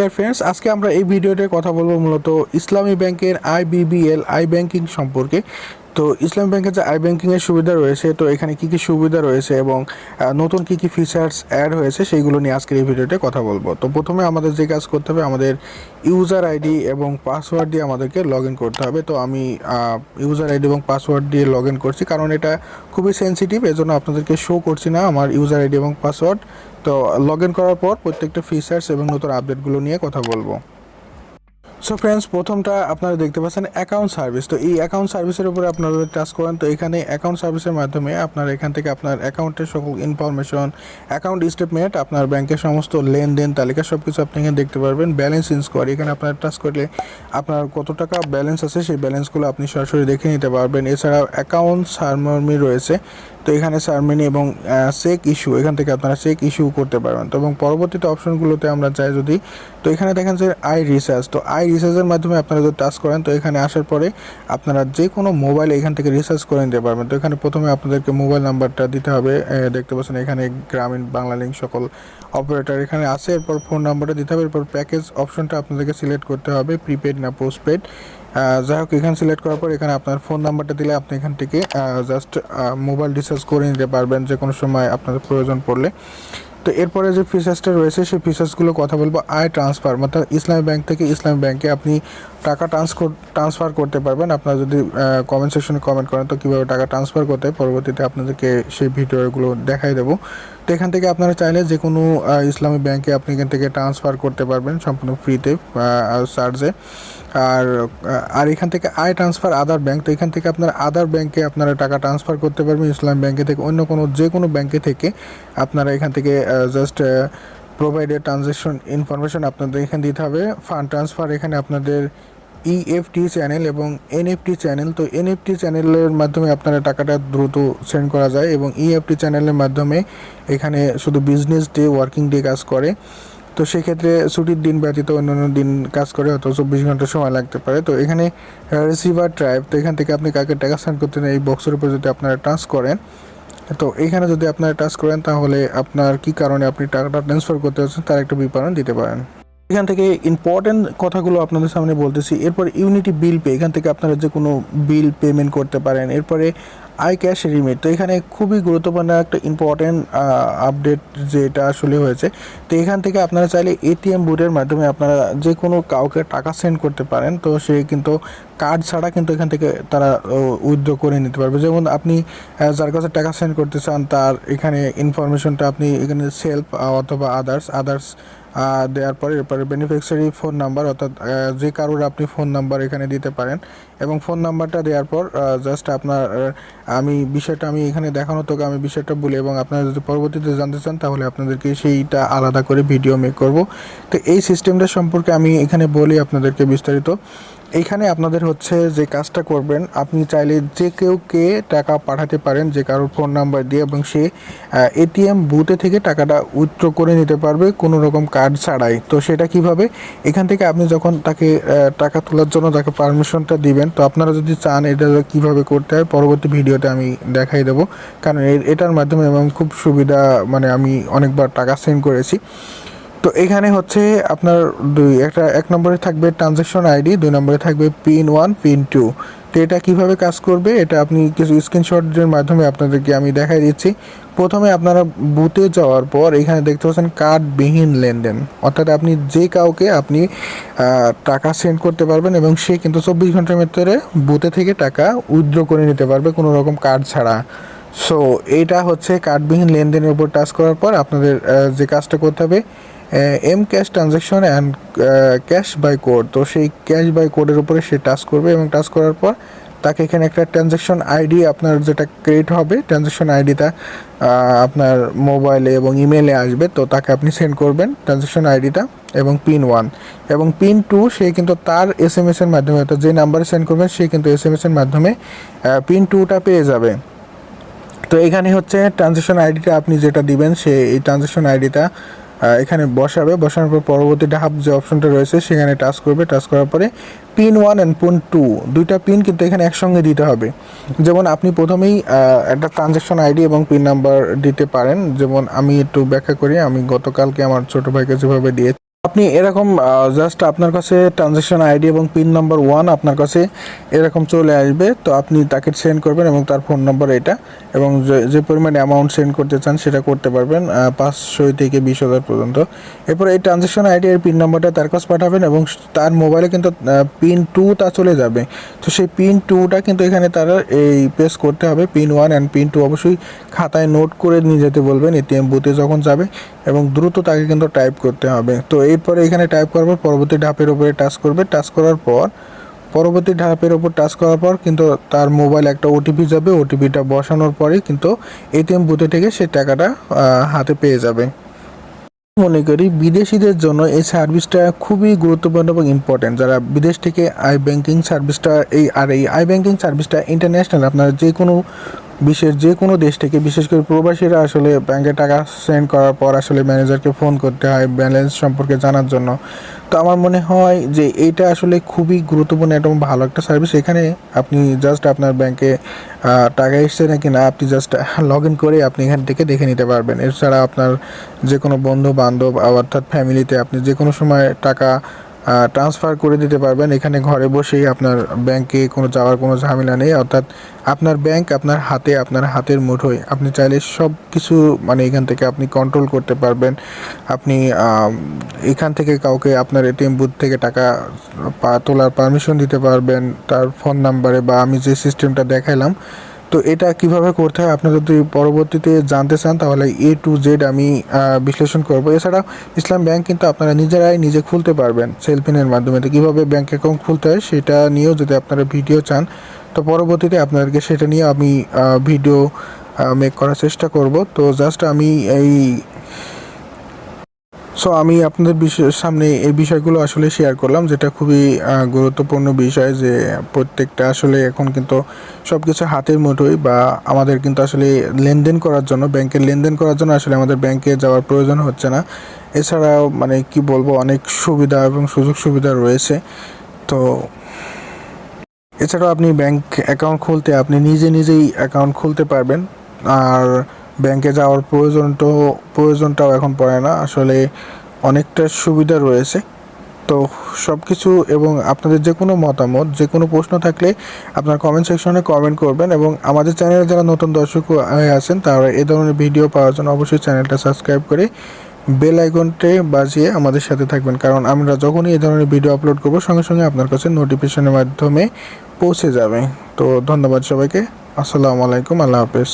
নমস্কার ফ্রেন্ডস, আজকে আমরা এই ভিডিওতে কথা বলবো মূলত ইসলামী ব্যাংকের আইবিবিএল আই ব্যাংকিং সম্পর্কে। তো ইসলামী ব্যাংকের যে আই ব্যাংকিংয়ের সুবিধা রয়েছে, তো এখানে কি কি সুবিধা রয়েছে এবং নতুন কি কি ফিচার্স অ্যাড হয়েছে সেইগুলো নিয়ে আজকের এই ভিডিওতে কথা বলবো। তো প্রথমে আমাদের যে কাজ করতে হবে, আমাদের ইউজার আইডি এবং পাসওয়ার্ড দিয়ে আমাদেরকে লগ ইন করতে হবে। তো আমি ইউজার আইডি এবং পাসওয়ার্ড দিয়ে লগ ইন করছি, কারণ এটা খুবই সেন্সিটিভ, এজন্য আপনাদেরকে শো করছি না আমার ইউজার আইডি এবং পাসওয়ার্ড। তো লগ ইন করার পর প্রত্যেকটা ফিচার্স এবং নতুন আপডেটগুলো নিয়ে কথা বলবো। সো ফ্রেন্ডস, প্রথমটা আপনারা দেখতে পাচ্ছেন অ্যাকাউন্ট সার্ভিস। তো এই অ্যাকাউন্ট সার্ভিসের উপরে আপনারা টাচ করেন, তো এখানে অ্যাকাউন্ট সার্ভিসের মাধ্যমে আপনার এখান থেকে আপনার অ্যাকাউন্টের সকল ইনফরমেশন, অ্যাকাউন্ট স্টেটমেন্ট, আপনার ব্যাংকের সমস্ত লেনদেন তালিকা সব কিছু আপনি এখানে দেখতে পারবেন। ব্যালেন্স ইনকোয়ারি, এখানে আপনার টাচ করলে আপনার কত টাকা ব্যালেন্স আছে সেই ব্যালেন্সগুলো আপনি সরাসরি দেখে নিতে পারবেন। এছাড়াও অ্যাকাউন্ট সারমর্মি রয়েছে, তো এখানে সারমেনি এবং চেক ইস্যু, এখান থেকে আপনারা চেক ইস্যু করতে পারবেন। তো এবং পরবর্তীতে অপশনগুলোতে আমরা চাই যদি, তো এখানে দেখেন যে আই রিচার্জ, তো আই রিচার্জের মাধ্যমে আপনারা যদি টাচ করেন, তো এখানে আসার পরে আপনারা যে কোনো মোবাইলে এখান থেকে রিচার্জ করে নিতে পারবেন। তো এখানে প্রথমে আপনাদেরকে মোবাইল নাম্বারটা দিতে হবে, দেখতে পাচ্ছেন এখানে গ্রামীণ, বাংলা লিঙ্ক সকল অপারেটর এখানে আছে। এরপর ফোন নাম্বারটা দিতে হবে, এরপর প্যাকেজ অপশনটা আপনাদেরকে সিলেক্ট করতে হবে, প্রিপেড না পোস্টপেড। যাই হোক, এখানে সিলেক্ট করার পর এখানে আপনার ফোন নাম্বারটা দিলে আপনি এখান থেকে জাস্ট মোবাইল রিচার্জ করে নিতে পারবেন যে কোনো সময় আপনাদের প্রয়োজন পড়লে। তো এরপরে যে ফিচার্সটা রয়েছে সেই ফিচার্সগুলো কথা বলবো। আই ট্রান্সফার, অর্থাৎ ইসলামী ব্যাংক থেকে ইসলামী ব্যাংকে আপনি টাকা ট্রান্সফার করতে পারবেন। আপনারা যদি কমেন্ট সেকশনে কমেন্ট করেন তো কীভাবে টাকা ট্রান্সফার করতে হয়, পরবর্তীতে আপনাদেরকে সেই ভিডিওগুলো দেখাই দেবো। তো এখান থেকে আপনারা চাইলে যে কোনো ইসলামী ব্যাংকে আপনি এখান থেকে ট্রান্সফার করতে পারবেন সম্পূর্ণ ফ্রিতে, চার্জে। আর এখান থেকে আই ট্রান্সফার আদার ব্যাংক, তো এখান থেকে আপনার আদার ব্যাংকে আপনারা টাকা ট্রান্সফার করতে পারবেন ইসলাম ব্যাংকে থেকে অন্য কোনো যে কোনো ব্যাংকে থেকে। আপনারা এখান থেকে জাস্ট প্রোভাইডেড ট্রানজ্যাকশন ইনফরমেশন আপনাদের এখানে দিতে হবে। ফান্ড ট্রান্সফার, এখানে আপনাদের ইএফটি চ্যানেল এবং এনএফটি চ্যানেল, তো এনএফটি চ্যানেলের মাধ্যমে আপনারা টাকাটা দ্রুত সেন্ড করা যায় এবং ইএফটি চ্যানেলের মাধ্যমে এখানে শুধু বিজনেস ডে, ওয়ার্কিং ডে কাজ করে। তো সেক্ষেত্রে ছুটির দিন ব্যতীত অন্যান্য দিন কাজ করে, হয়তো 24 ঘন্টা সময় লাগতে পারে। তো এখানে রিসিভার ট্রাইব, তো এখান থেকে আপনি কাকে টাকা সেন্ড করতে এই বক্সের উপর যদি আপনারা টাচ করেন, তো এখানে যদি আপনারা টাচ করেন তাহলে আপনার কি কারণে আপনি টাকাটা ট্রান্সফার করতে হচ্ছে তার একটা বিবরণ দিতে পারেন। এখান থেকে ইম্পর্টেন্ট কথাগুলো আপনাদের সামনে বলতেছি। এরপর ইউনিটি বিল পে, এখান থেকে আপনারা যে কোনো বিল পেমেন্ট করতে পারেন। এরপরে আই ক্যাশ রিমিট, তো এখানে খুবই গুরুত্বপূর্ণ একটা ইম্পর্টেন্ট আপডেট যেটা আসলে হয়েছে। তো এখান থেকে আপনারা চাইলে এটিএম বুথের মাধ্যমে আপনারা যে কোনো কাউকে টাকা সেন্ড করতে পারেন। তো সে কিন্তু কার্ড ছাড়া কিন্তু এখান থেকে তারা উইথড্র করে নিতে পারবে। যেমন আপনি যার কাছে টাকা সেন্ড করতে চান তার এখানে ইনফরমেশনটা আপনি এখানে সেলফ অথবা আদার্স দেওয়ার পরে এরপরে বেনিফিশিয়ারি ফোন নাম্বার, অর্থাৎ যে কারোর আপনি ফোন নাম্বার এখানে দিতে পারেন এবং ফোন নাম্বারটা দেওয়ার পর জাস্ট আপনার আমি এখানে দেখানো তোকে আমি বিষয়টা বলি, এবং আপনারা যদি পরবর্তীতে জানতে চান তাহলে আপনাদেরকে সেইটা আলাদা করে ভিডিও মেক করব। তো এই সিস্টেমটা সম্পর্কে আমি এখানে বলি আপনাদেরকে বিস্তারিত। এইখানে আপনাদের হচ্ছে যে কাজটা করবেন, আপনি চাইলে যে কেউকে টাকা পাঠাতে পারেন যে কারোর ফোন নাম্বার দিয়ে, এবং সে এটিএম বুথে থেকে টাকাটা উইথড্র করে নিতে পারবে কোনো রকম কার্ড ছাড়াই। তো সেটা কিভাবে, এখান থেকে আপনি যখন তাকে টাকা তোলার জন্য তাকে পারমিশনটা দিবেন, তো আপনারা যদি চান এটা কিভাবে করতে হয় পরবর্তী ভিডিওতে আমি দেখাই দেবো, কারণ এটার মাধ্যমে এবং খুব সুবিধা, মানে আমি অনেকবার টাকা সেন্ড করেছি। তো এখানে হচ্ছে আপনার এক নম্বরে থাকবে ট্রানজ্যাকশন আইডি, 2 নম্বরে থাকবে পিন 1 পিন 2। তো এটা কীভাবে কাজ করবে এটা আপনি কিছু স্ক্রিনশটের মাধ্যমে আপনাদেরকে আমি দেখাই দিচ্ছি। প্রথমে আপনারা বুথে যাওয়ার পর এখানে দেখতে পাচ্ছেন কার্ডবিহীন লেনদেন, অর্থাৎ আপনি যে কাউকে আপনি টাকা সেন্ড করতে পারবেন এবং সে কিন্তু 24 ঘন্টার ভিতরে বুথে থেকে টাকা উইথড্র করে নিতে পারবে কোনো রকম কার্ড ছাড়া। সো এইটা হচ্ছে কার্ডবিহীন লেনদেনের উপর টাচ করার পর আপনাদের যে কাজটা করতে হবে, M cash transaction and cash by code. তো সেই ক্যাশ বাই কোডের উপরে সে টাচ করবে এবং টাচ করার পর তাকে এখানে একটা ট্রানজ্যাকশন আইডি আপনার যেটা ক্রিয়েট হবে, ট্রানজ্যাকশন আইডিটা আপনার মোবাইলে এবং ইমেলে আসবে। তো তাকে আপনি সেন্ড করবেন ট্রানজ্যাকশন আইডিটা এবং পিন 1 এবং পিন 2, সে কিন্তু তার SMS-এর মাধ্যমে, অর্থাৎ যে নাম্বারে সেন্ড করবেন সে কিন্তু SMS-এর মাধ্যমে পিন 2টা পেয়ে যাবে। তো এখানে হচ্ছে ট্রানজ্যাকশন আইডিটা আপনি যেটা দিবেন সে এই ট্রানজ্যাকশন আইডিটা এখানে বসানোর পর পরবর্তী ধাপ যে অপশনটা রয়েছে সেখানে টাচ করবে। টাচ করার পরে পিন 1 অ্যান্ড পিন 2 দুইটা পিন কিন্তু এখানে একসঙ্গে দিতে হবে। যেমন আপনি প্রথমেই একটা ট্রানজ্যাকশন আইডি এবং পিন নাম্বার দিতে পারেন। যেমন আমি একটু ব্যাখ্যা করি, আমি গতকালকে আমার ছোটো ভাইকে যেভাবে দিয়েছি আপনি এরকম জাস্ট আপনার কাছে ট্রানজ্যাকশন আইডি এবং পিন নাম্বার 1 আপনার কাছে এরকম চলে আসবে। তো আপনি তাকে সেন্ড করবেন এবং তার ফোন নাম্বার এটা, এবং যে পরিমাণ অ্যামাউন্ট সেন্ড করতে চান সেটা করতে পারবেন 500 থেকে 20,000 পর্যন্ত। এরপর এই ট্রানজ্যাকশন আইডি এর পিন নাম্বারটা তার কাছে পাঠাবেন এবং তার মোবাইলে কিন্তু পিন 2 তা চলে যাবে। তো সেই পিন 2টা কিন্তু এখানে তারা এই প্রেস করতে হবে। পিন 1 অ্যান্ড পিন 2 অবশ্যই খাতায় নোট করে নিয়ে যেতে বলবেন এটিএম বুথে যখন যাবে, এবং দ্রুত তাকে কিন্তু টাইপ করতে হবে। তো এরপরে এখানে টাইপ করার পর পরবর্তী ধাপের উপরে টাচ করবে। টাচ করার পর পরবর্তী ধাপের উপর টাচ করার পর কিন্তু তার মোবাইল একটা ওটিপি যাবে। ওটিপিটা বসানোর পরে কিন্তু এটিএম বুথে থেকে সে টাকাটা হাতে পেয়ে যাবে। মনে করি বিদেশিদের জন্য এই সার্ভিসটা খুবই গুরুত্বপূর্ণ এবং ইম্পর্টেন্ট। যারা বিদেশ থেকে আই ব্যাংকিং সার্ভিসটা এই আই ব্যাংকিং সার্ভিসটা ইন্টারন্যাশনাল, আপনারা যে কোনো বিশ্বের যে কোনো দেশ থেকে, বিশেষ করে প্রবাসীরা আসলে ব্যাংকে টাকা সেন্ড করার পর আসলে ম্যানেজারকে ফোন করতে হয় ব্যালেন্স সম্পর্কে জানার জন্য। তো আমার মনে হয় যে এইটা আসলে খুবই গুরুত্বপূর্ণ এবং ভালো একটা সার্ভিস। এখানে আপনি জাস্ট আপনার ব্যাংকে টাকা এসছে নাকি না আপনি জাস্ট লগ ইন করে আপনি এখান থেকে দেখে নিতে পারবেন। এছাড়া আপনার যে কোনো বন্ধু বান্ধব অর্থাৎ ফ্যামিলিতে আপনি যে কোনো সময় টাকা ট্রান্সফার করে দিতে পারবেন। এখানে ঘরে বসেই আপনার ব্যাংকে কোনো যাওয়ার কোনো ঝামেলা নেই, অর্থাৎ আপনার ব্যাংক আপনার হাতে, আপনার হাতের মুঠোয়। আপনি চাইলে সব কিছু মানে এখান থেকে আপনি কন্ট্রোল করতে পারবেন। আপনি এখান থেকে কাউকে আপনার এটিএম বুথ থেকে টাকা তোলার পারমিশন দিতে পারবেন তার ফোন নাম্বারে, বা আমি যে সিস্টেমটা দেখাইলাম। তো এটা কিভাবে করতে হয় আপনি যদি পরবর্তীতে জানতে চান তাহলে A to Z আমি বিশ্লেষণ করব। এছাড়া ইসলাম ব্যাংক কিন্তু আপনারা নিজেরাই নিজে খুলতে পারবেন সেলফিনের মাধ্যমে। তো কীভাবে ব্যাংক অ্যাকাউন্ট খুলতে হয় সেটা নিয়েও যদি আপনারা ভিডিও চান, তো পরবর্তীতে আপনাদেরকে সেটা নিয়ে আমি ভিডিও মেক করার চেষ্টা করব। তো জাস্ট আমি আমি আপনাদের সামনে এই বিষয়গুলো আসলে শেয়ার করলাম, যেটা খুবই গুরুত্বপূর্ণ বিষয়, যে প্রত্যেকটা আসলে এখন কিন্তু সব কিছু হাতের মুঠোয়, বা আমাদের কিন্তু আসলে লেনদেন করার জন্য, ব্যাংকের লেনদেন করার জন্য আসলে আমাদের ব্যাংকে যাওয়ার প্রয়োজন হচ্ছে না। এছাড়াও মানে কি বলবো, অনেক সুবিধা এবং সুযোগ সুবিধা রয়েছে। তো এছাড়াও আপনি ব্যাংক অ্যাকাউন্ট খুলতে আপনি নিজেই অ্যাকাউন্ট খুলতে পারবেন, আর ব্যাংকে যাওয়ার প্রয়োজনটাও এখন পড়ে না। আসলে অনেকটা সুবিধা রয়েছে। তো সব কিছু, এবং আপনাদের যে কোনো মতামত, যে কোনো প্রশ্ন থাকলে আপনার কমেন্ট সেকশনে কমেন্ট করবেন, এবং আমাদের চ্যানেলে যারা নতুন দর্শক হয়ে আছেন তারা এই ধরনের ভিডিও পাওয়ার জন্য অবশ্যই চ্যানেলটা সাবস্ক্রাইব করে বেল আইকনটি বাজিয়ে আমাদের সাথে থাকবেন, কারণ আমরা যখনই এই ধরনের ভিডিও আপলোড করব সঙ্গে সঙ্গে আপনার কাছে নোটিফিকেশনের মাধ্যমে পৌঁছে যাবে। তো ধন্যবাদ সবাইকে। আসসালামু আলাইকুম, আল্লাহ হাফেজ।